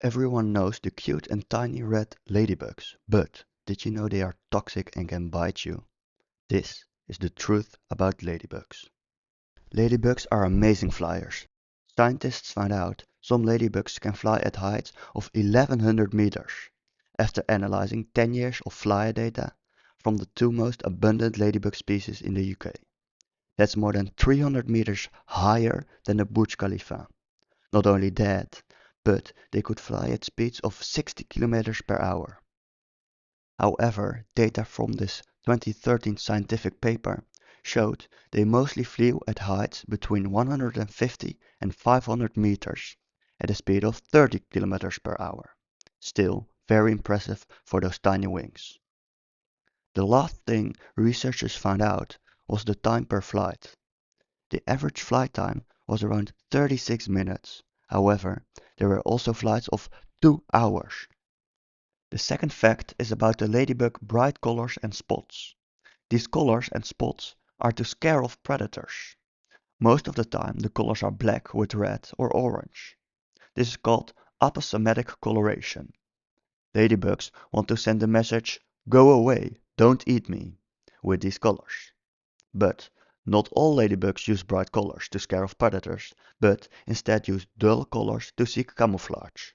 Everyone knows the cute and tiny red ladybugs, but did you know they are toxic and can bite you? This is the truth about ladybugs. Ladybugs are amazing flyers. Scientists found out some ladybugs can fly at heights of 1100 meters after analyzing 10 years of flyer data from the two most abundant ladybug species in the UK. That's more than 300 meters higher than the Burj Khalifa. Not only that, but they could fly at speeds of 60 kilometers per hour. However, data from this 2013 scientific paper showed they mostly flew at heights between 150 and 500 meters at a speed of 30 kilometers per hour. Still very impressive for those tiny wings. The last thing researchers found out was the time per flight. The average flight time was around 36 minutes. However, there were also flights of 2 hours. The second fact is about the ladybug bright colors and spots. These colors and spots are to scare off predators. Most of the time the colors are black with red or orange. This is called aposematic coloration. Ladybugs want to send the message, "Go away, don't eat me," with these colors. But not all ladybugs use bright colors to scare off predators, but instead use dull colors to seek camouflage.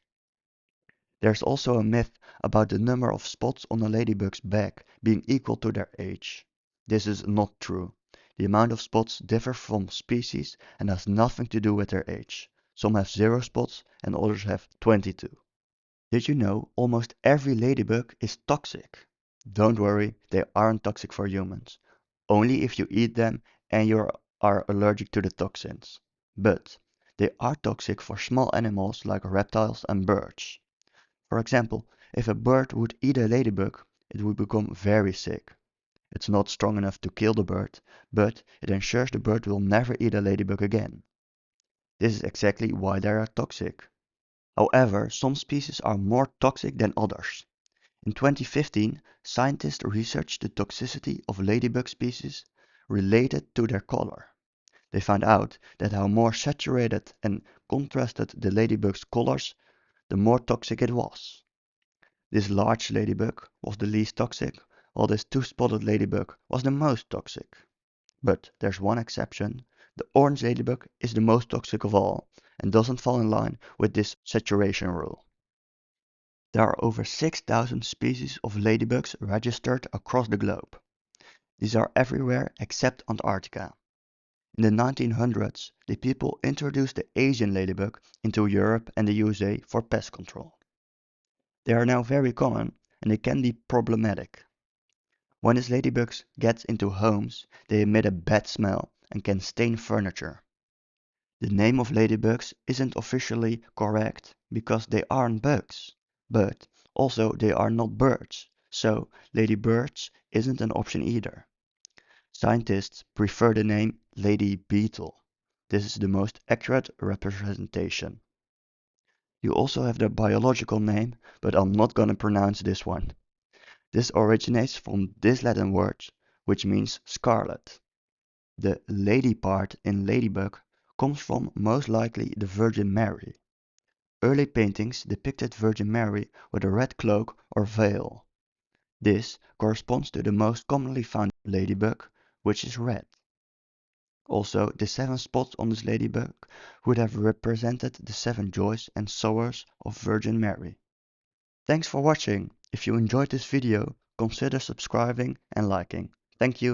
There's also a myth about the number of spots on a ladybug's back being equal to their age. This is not true. The amount of spots differ from species and has nothing to do with their age. Some have 0 spots and others have 22. Did you know almost every ladybug is toxic? Don't worry, they aren't toxic for humans. Only if you eat them and you are allergic to the toxins. But they are toxic for small animals like reptiles and birds. For example, if a bird would eat a ladybug, it would become very sick. It's not strong enough to kill the bird, but it ensures the bird will never eat a ladybug again. This is exactly why they are toxic. However, some species are more toxic than others. In 2015, scientists researched the toxicity of ladybug species related to their color. They found out that how more saturated and contrasted the ladybug's colors, the more toxic it was. This large ladybug was the least toxic, while this two-spotted ladybug was the most toxic. But there's one exception. The orange ladybug is the most toxic of all and doesn't fall in line with this saturation rule. There are over 6,000 species of ladybugs registered across the globe. These are everywhere except Antarctica. In the 1900s, the people introduced the Asian ladybug into Europe and the USA for pest control. They are now very common and they can be problematic. When these ladybugs get into homes, they emit a bad smell and can stain furniture. The name of ladybugs isn't officially correct because they aren't bugs, but also they are not birds, so ladybirds isn't an option either. Scientists prefer the name lady beetle. This is the most accurate representation. You also have the biological name, but I'm not gonna pronounce this one. This originates from this Latin word, which means scarlet. The lady part in ladybug comes from most likely the Virgin Mary. Early paintings depicted Virgin Mary with a red cloak or veil. This corresponds to the most commonly found ladybug, which is red. Also, the 7 spots on this ladybug would have represented the 7 joys and sorrows of Virgin Mary. Thanks for watching. If you enjoyed this video, consider subscribing and liking. Thank you.